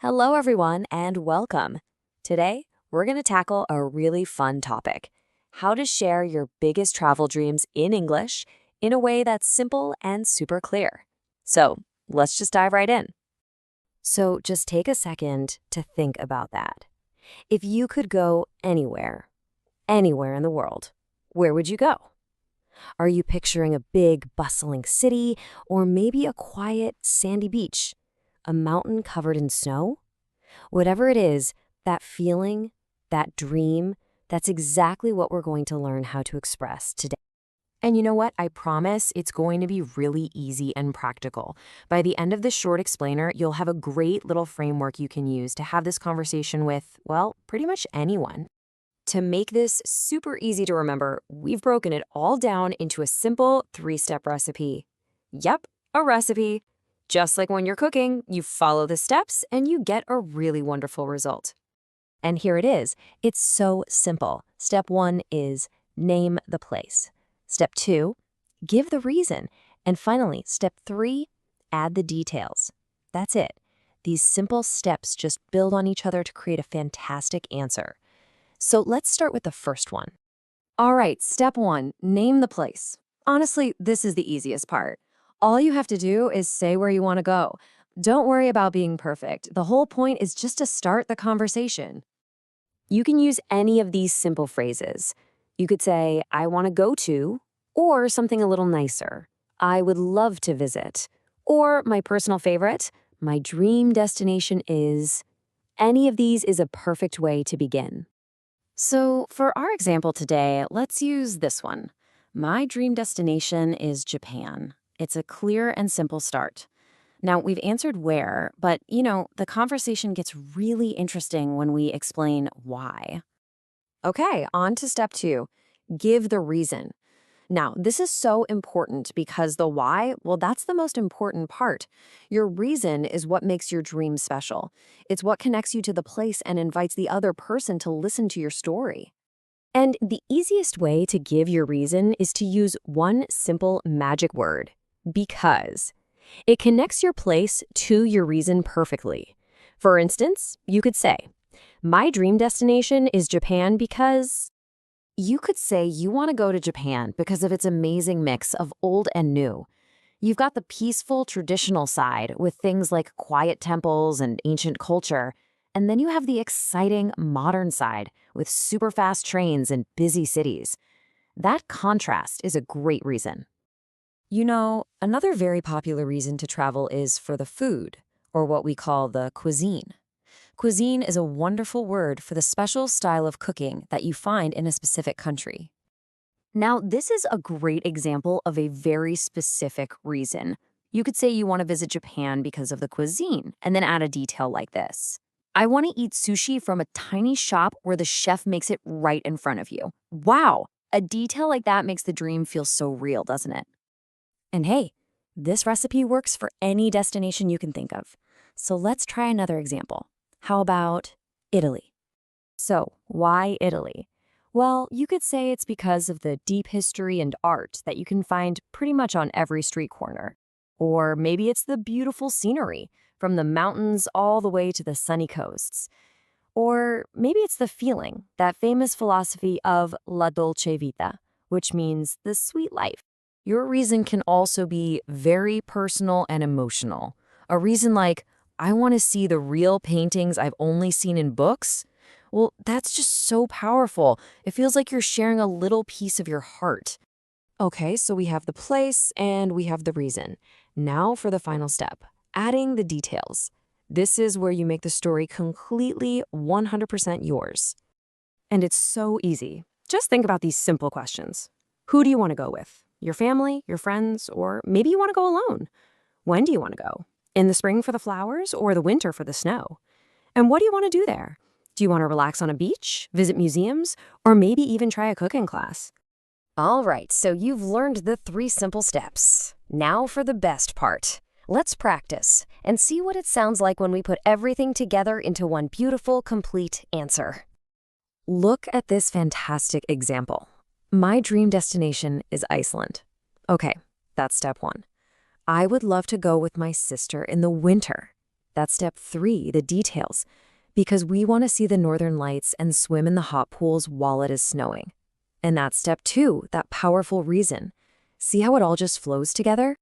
Hello, everyone, and welcome. Today, we're going to tackle a really fun topic: how to share your biggest travel dreams in English in a way that's simple and super clear. So, let's just dive right in. So, just take a second to think about that. If you could go anywhere in the world, where would you go? Are you picturing a big, bustling city, or maybe a quiet, sandy beach? A mountain covered in snow? Whatever it is, that feeling, that dream, that's exactly what we're going to learn how to express today. And you know what? I promise it's going to be really easy and practical. By the end of this short explainer, you'll have a great little framework you can use to have this conversation with, well, pretty much anyone. To make this super easy to remember, we've broken it all down into a simple 3-step recipe. Yep, a recipe. Just like when you're cooking, you follow the steps and you get a really wonderful result. And here it is. It's so simple. Step 1 is name the place. Step 2, give the reason. And finally, step 3, add the details. That's it. These simple steps just build on each other to create a fantastic answer. So let's start with the first one. All right, step 1, name the place. Honestly, this is the easiest part. All you have to do is say where you want to go. Don't worry about being perfect. The whole point is just to start the conversation. You can use any of these simple phrases. You could say, I want to go to, or something a little nicer. I would love to visit. Or my personal favorite, my dream destination is. Any of these is a perfect way to begin. So for our example today, let's use this one. My dream destination is Japan. It's a clear and simple start. Now, we've answered where, but, the conversation gets really interesting when we explain why. Okay, on to step 2. Give the reason. Now, this is so important because the why, well, that's the most important part. Your reason is what makes your dream special. It's what connects you to the place and invites the other person to listen to your story. And the easiest way to give your reason is to use one simple magic word: because. It connects your place to your reason perfectly. For instance, you could say, my dream destination is Japan because. You could say you want to go to Japan because of its amazing mix of old and new. You've got the peaceful, traditional side with things like quiet temples and ancient culture, and then you have the exciting, modern side with super fast trains and busy cities. That contrast is a great reason. Another very popular reason to travel is for the food, or what we call the cuisine. Cuisine is a wonderful word for the special style of cooking that you find in a specific country. Now, this is a great example of a very specific reason. You could say you want to visit Japan because of the cuisine, and then add a detail like this. I want to eat sushi from a tiny shop where the chef makes it right in front of you. Wow! A detail like that makes the dream feel so real, doesn't it? And hey, this recipe works for any destination you can think of. So let's try another example. How about Italy? So, why Italy? Well, you could say it's because of the deep history and art that you can find pretty much on every street corner. Or maybe it's the beautiful scenery, from the mountains all the way to the sunny coasts. Or maybe it's the feeling, that famous philosophy of la dolce vita, which means the sweet life. Your reason can also be very personal and emotional. A reason like, I want to see the real paintings I've only seen in books. Well, that's just so powerful. It feels like you're sharing a little piece of your heart. Okay, so we have the place and we have the reason. Now for the final step, adding the details. This is where you make the story completely 100% yours. And it's so easy. Just think about these simple questions. Who do you want to go with? Your family, your friends, or maybe you want to go alone? When do you want to go? In the spring for the flowers or the winter for the snow? And what do you want to do there? Do you want to relax on a beach, visit museums, or maybe even try a cooking class? All right, so you've learned the 3 simple steps. Now for the best part. Let's practice and see what it sounds like when we put everything together into one beautiful, complete answer. Look at this fantastic example. My dream destination is Iceland. Okay, that's step 1. I would love to go with my sister in the winter. That's step 3, the details, because we want to see the northern lights and swim in the hot pools while it is snowing. And that's step 2, that powerful reason. See how it all just flows together?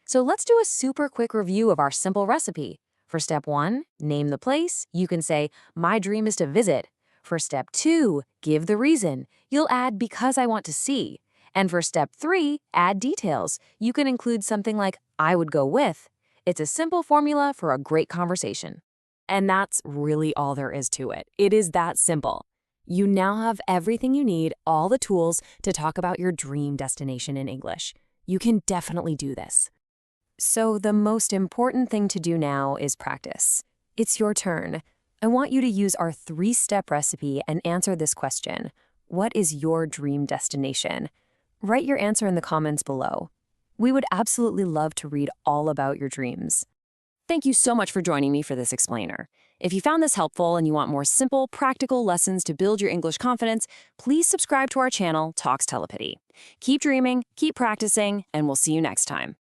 So let's do a super quick review of our simple recipe. For step 1, name the place. You can say, my dream is to visit. For step 2, give the reason. You'll add because I want to see. And for step 3, add details. You can include something like, I would go with. It's a simple formula for a great conversation. And that's really all there is to it. It is that simple. You now have everything you need, all the tools to talk about your dream destination in English. You can definitely do this. So the most important thing to do now is practice. It's your turn. I want you to use our 3-step recipe and answer this question. What is your dream destination? Write your answer in the comments below. We would absolutely love to read all about your dreams. Thank you so much for joining me for this explainer. If you found this helpful and you want more simple, practical lessons to build your English confidence, please subscribe to our channel, Talks Telepathy. Keep dreaming, keep practicing, and we'll see you next time.